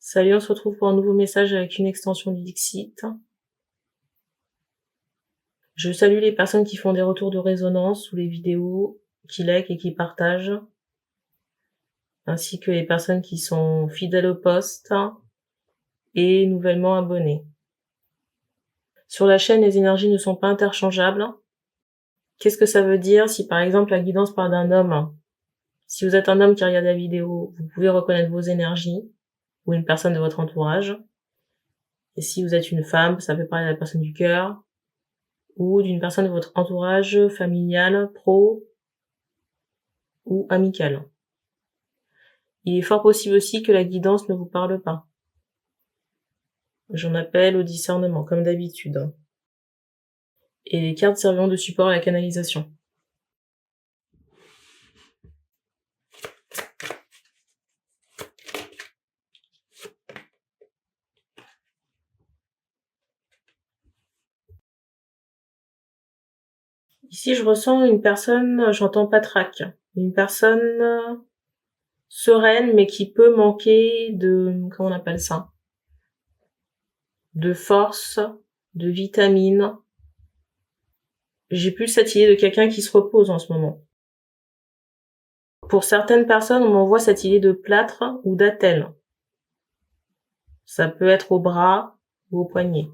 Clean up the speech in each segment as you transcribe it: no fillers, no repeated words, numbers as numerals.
Salut, on se retrouve pour un nouveau message avec une extension du Dixit. Je salue les personnes qui font des retours de résonance sous les vidéos, qui like et qui partagent, ainsi que les personnes qui sont fidèles au poste et nouvellement abonnées. Sur la chaîne, les énergies ne sont pas interchangeables. Qu'est-ce que ça veut dire si par exemple la guidance parle d'un homme? Si vous êtes un homme qui regarde la vidéo, vous pouvez reconnaître vos énergies ou une personne de votre entourage. Et si vous êtes une femme, ça peut parler de la personne du cœur ou d'une personne de votre entourage familial, pro ou amical. Il est fort possible aussi que la guidance ne vous parle pas. J'en appelle au discernement, comme d'habitude. Et les cartes serviront de support à la canalisation. Ici, je ressens une personne, j'entends patraque. Une personne sereine, mais qui peut manquer de, comment on appelle ça? De force, de vitamines. J'ai plus cette idée de quelqu'un qui se repose en ce moment. Pour certaines personnes, on m'envoie cette idée de plâtre ou d'attelle. Ça peut être au bras ou au poignet.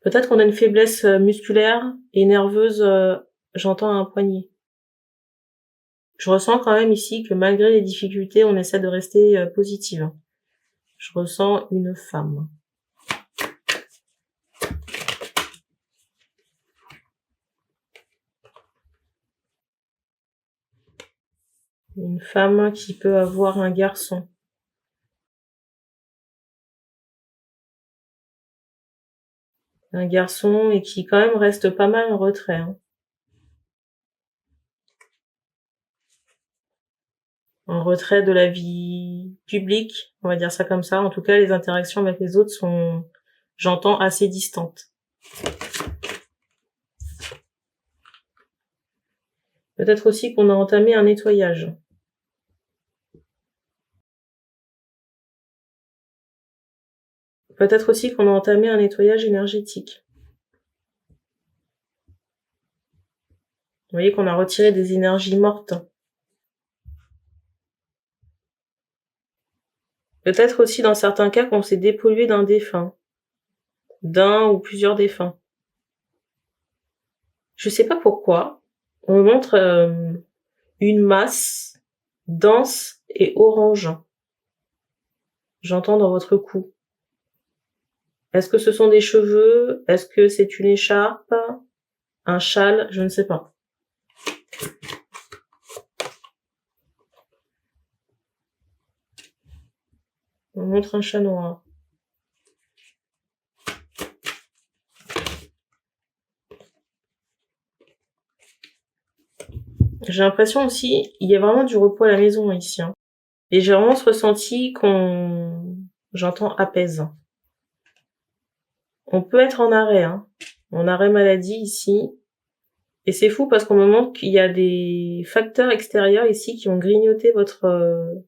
Peut-être qu'on a une faiblesse musculaire et nerveuse, j'entends un poignet. Je ressens quand même ici que malgré les difficultés, on essaie de rester positive. Je ressens une femme. Une femme qui peut avoir un garçon. Un garçon et qui quand même reste pas mal en retrait. En retrait de la vie publique, on va dire ça comme ça. En tout cas, les interactions avec les autres sont, j'entends, assez distantes. Peut-être aussi qu'on a entamé un nettoyage. Peut-être aussi qu'on a entamé un nettoyage énergétique. Vous voyez qu'on a retiré des énergies mortes. Peut-être aussi dans certains cas qu'on s'est dépollué d'un défunt. D'un ou plusieurs défunts. Je sais pas pourquoi. On me montre une masse dense et orange. J'entends dans votre cou. Est-ce que ce sont des cheveux? Est-ce que c'est une écharpe? Un châle? Je ne sais pas. On me montre un chat noir. J'ai l'impression aussi, il y a vraiment du repos à la maison ici. Et j'ai vraiment ce ressenti j'entends apaise. On peut être en arrêt, en arrêt maladie ici. Et c'est fou parce qu'on me montre qu'il y a des facteurs extérieurs ici qui ont grignoté votre...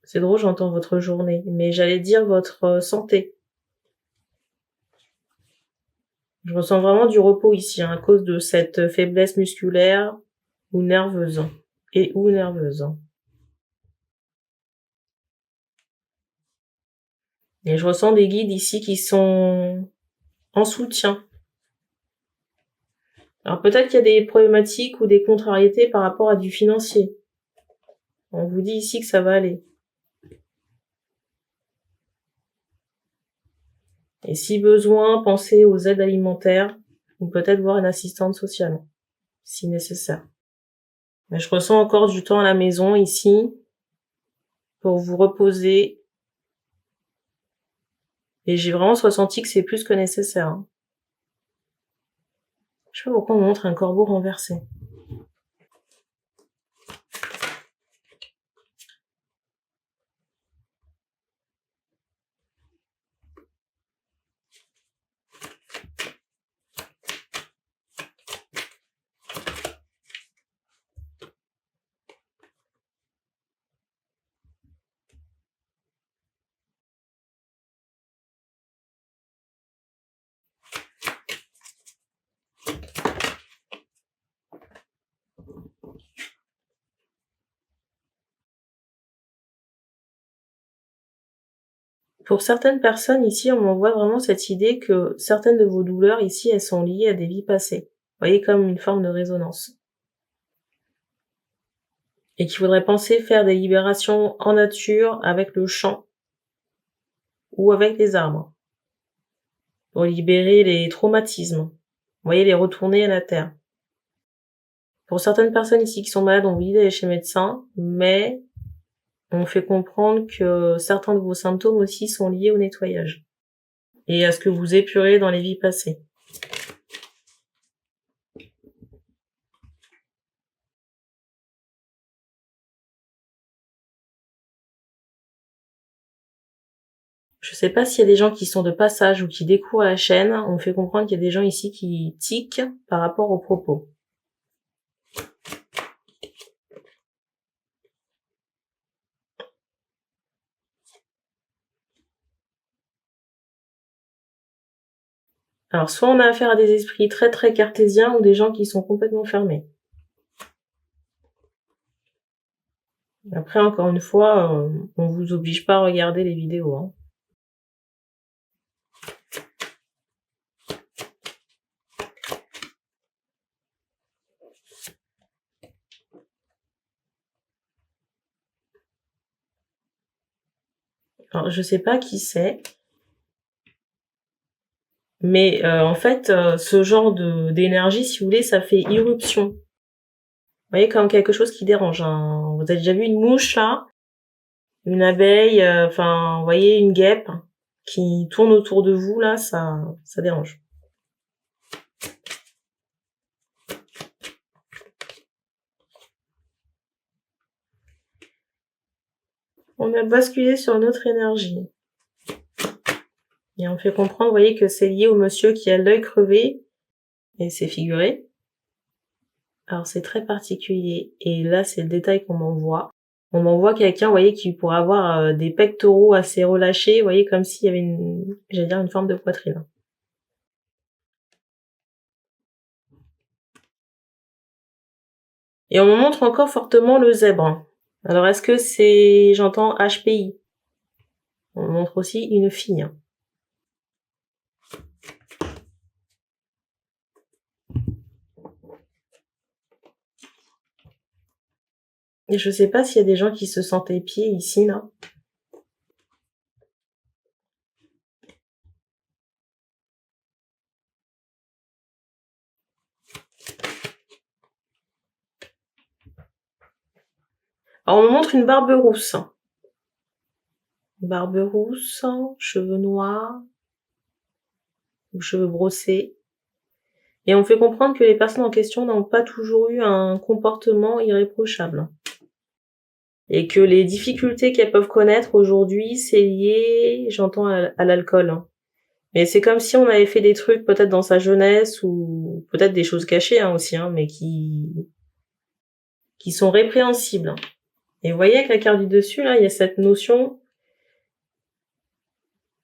C'est drôle, j'entends votre journée, mais j'allais dire votre santé. Je ressens vraiment du repos ici, à cause de cette faiblesse musculaire ou nerveuse. Ou nerveuse. Et je ressens des guides ici qui sont en soutien. Alors peut-être qu'il y a des problématiques ou des contrariétés par rapport à du financier. On vous dit ici que ça va aller. Et si besoin, pensez aux aides alimentaires ou peut-être voir une assistante sociale, si nécessaire. Mais je ressens encore du temps à la maison ici pour vous reposer. Et j'ai vraiment ressenti que c'est plus que nécessaire. Je sais pas pourquoi on me montre un corbeau renversé. Pour certaines personnes ici, on m'envoie vraiment cette idée que certaines de vos douleurs ici, elles sont liées à des vies passées. Vous voyez, comme une forme de résonance. Et qu'il faudrait penser faire des libérations en nature avec le champ ou avec les arbres pour libérer les traumatismes. Vous voyez, les retourner à la terre. Pour certaines personnes ici qui sont malades, on vous dit d'aller chez le médecin, mais on fait comprendre que certains de vos symptômes aussi sont liés au nettoyage et à ce que vous épurez dans les vies passées. Je sais pas s'il y a des gens qui sont de passage ou qui découvrent la chaîne, on me fait comprendre qu'il y a des gens ici qui tiquent par rapport aux propos. Alors, soit on a affaire à des esprits très très cartésiens ou des gens qui sont complètement fermés. Après, encore une fois, on vous oblige pas à regarder les vidéos, hein. Alors, je sais pas qui c'est, mais en fait, ce genre d'énergie, si vous voulez, ça fait irruption. Vous voyez, comme quelque chose qui dérange, hein. Vous avez déjà vu une mouche, là? Une abeille, enfin, vous voyez, une guêpe qui tourne autour de vous, là, ça dérange. On a basculé sur une autre énergie. Et on fait comprendre, vous voyez, que c'est lié au monsieur qui a l'œil crevé, et c'est figuré. Alors c'est très particulier, et là c'est le détail qu'on m'envoie. On m'envoie quelqu'un, vous voyez, qui pourrait avoir des pectoraux assez relâchés, vous voyez, comme s'il y avait une forme de poitrine. Et on me montre encore fortement le zèbre. Alors est-ce que c'est, j'entends HPI. On me montre aussi une fille. Et je sais pas s'il y a des gens qui se sentent épiés ici, là. Alors on me montre une barbe rousse. Barbe rousse, cheveux noirs, ou cheveux brossés. Et on fait comprendre que les personnes en question n'ont pas toujours eu un comportement irréprochable. Et que les difficultés qu'elles peuvent connaître aujourd'hui, c'est lié, j'entends, à l'alcool. Mais c'est comme si on avait fait des trucs peut-être dans sa jeunesse ou peut-être des choses cachées aussi, mais qui sont répréhensibles. Et vous voyez avec la carte du dessus, là, il y a cette notion.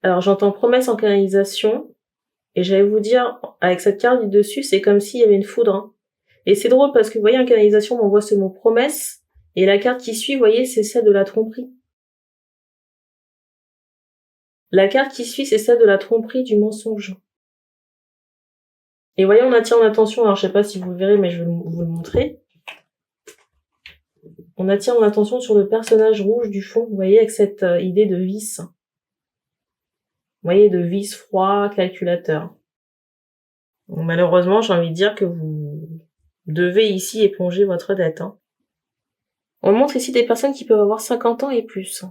Alors j'entends promesse en canalisation, et j'allais vous dire, avec cette carte du dessus, c'est comme s'il y avait une foudre. Et c'est drôle parce que vous voyez, en canalisation, on m'envoie ce mot promesse, et la carte qui suit, vous voyez, c'est celle de la tromperie. La carte qui suit, c'est celle de la tromperie, du mensonge. Et voyez, on attire en attention, alors je sais pas si vous le verrez, mais je vais vous le montrer. On attire en attention sur le personnage rouge du fond, vous voyez, avec cette idée de vice. Vous voyez, de vice froid, calculateur. Donc, malheureusement, j'ai envie de dire que vous devez ici éponger votre dette. On montre ici des personnes qui peuvent avoir 50 ans et plus.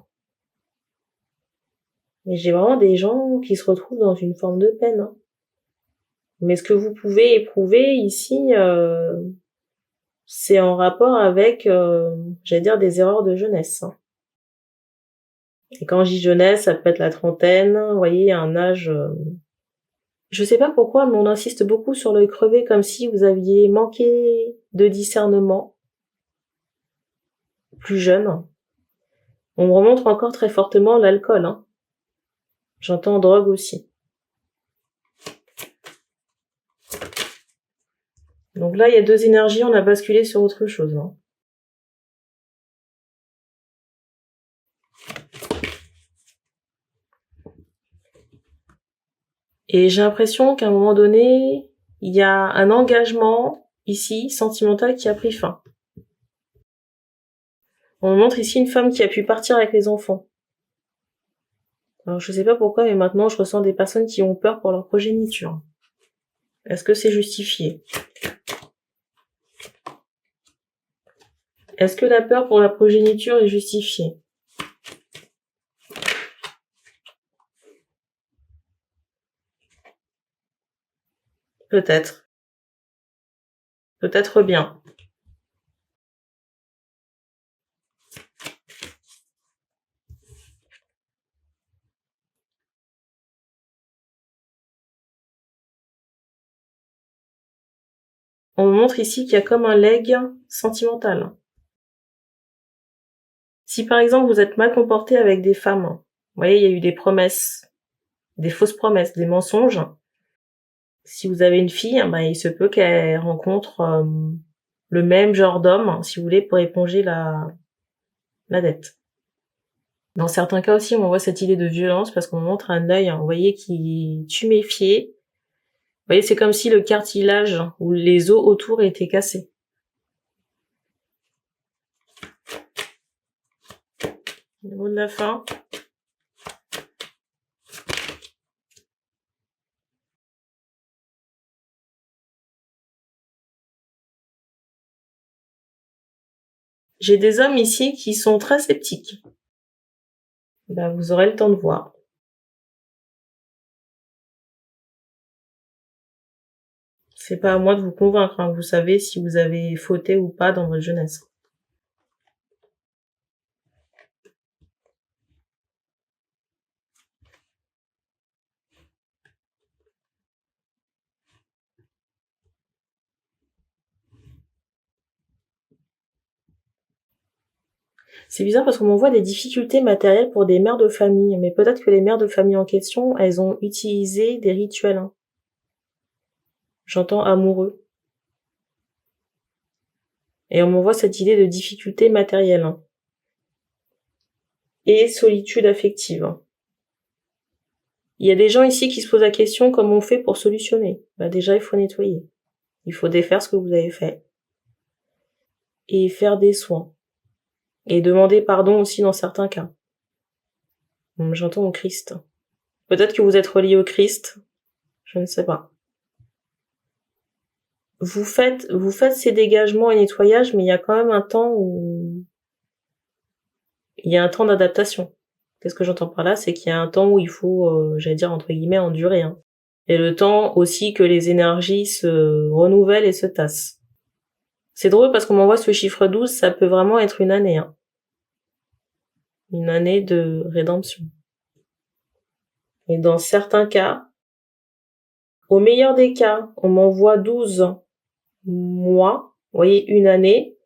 Mais j'ai vraiment des gens qui se retrouvent dans une forme de peine. Mais ce que vous pouvez éprouver ici, c'est en rapport avec, j'allais dire, des erreurs de jeunesse. Et quand je dis jeunesse, ça peut être la trentaine, vous voyez, un âge... Je sais pas pourquoi, mais on insiste beaucoup sur l'œil crevé, comme si vous aviez manqué de discernement plus jeune. On me remontre encore très fortement l'alcool. J'entends drogue aussi. Donc là, il y a deux énergies, on a basculé sur autre chose. Et j'ai l'impression qu'à un moment donné, il y a un engagement ici, sentimental, qui a pris fin. On me montre ici une femme qui a pu partir avec les enfants. Alors je sais pas pourquoi, mais maintenant je ressens des personnes qui ont peur pour leur progéniture. Est-ce que c'est justifié? Est-ce que la peur pour la progéniture est justifiée? Peut-être. Peut-être bien. On me montre ici qu'il y a comme un leg sentimental. Si par exemple vous êtes mal comporté avec des femmes, vous voyez, il y a eu des promesses, des fausses promesses, des mensonges. Si vous avez une fille, il se peut qu'elle rencontre le même genre d'homme, si vous voulez, pour éponger la dette. Dans certains cas aussi, on voit cette idée de violence parce qu'on montre un œil, vous voyez, qui est tuméfié. Vous voyez, c'est comme si le cartilage ou les os autour étaient cassés. Le mot de la fin. J'ai des hommes ici qui sont très sceptiques. Vous aurez le temps de voir. C'est pas à moi de vous convaincre, hein. Vous savez si vous avez fauté ou pas dans votre jeunesse. C'est bizarre parce qu'on m'envoie des difficultés matérielles pour des mères de famille, mais peut-être que les mères de famille en question, elles ont utilisé des rituels. Hein. J'entends amoureux. Et on m'envoie cette idée de difficulté matérielle. Hein. Et solitude affective. Hein. Il y a des gens ici qui se posent la question comment on fait pour solutionner. Déjà, il faut nettoyer. Il faut défaire ce que vous avez fait. Et faire des soins. Et demander pardon aussi dans certains cas. J'entends au Christ. Peut-être que vous êtes relié au Christ. Je ne sais pas. Vous faites ces dégagements et nettoyages, mais il y a quand même un temps où il y a un temps d'adaptation. Qu'est-ce que j'entends par là? C'est qu'il y a un temps où il faut, j'allais dire entre guillemets, endurer. Hein. Et le temps aussi que les énergies se renouvellent et se tassent. C'est drôle parce qu'on m'envoie ce chiffre 12, ça peut vraiment être une année. Hein. Une année de rédemption. Et dans certains cas, au meilleur des cas, on m'envoie 12 mois, vous voyez, une année.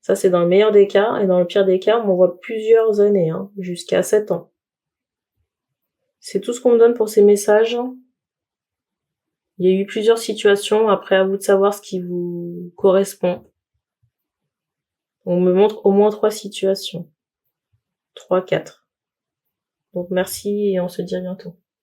Ça, c'est dans le meilleur des cas. Et dans le pire des cas, on m'envoie plusieurs années, hein, jusqu'à 7 ans. C'est tout ce qu'on me donne pour ces messages. Il y a eu plusieurs situations. Après, à vous de savoir ce qui vous correspond. On me montre au moins 3 situations. 3, 4. Donc merci et on se dit à bientôt.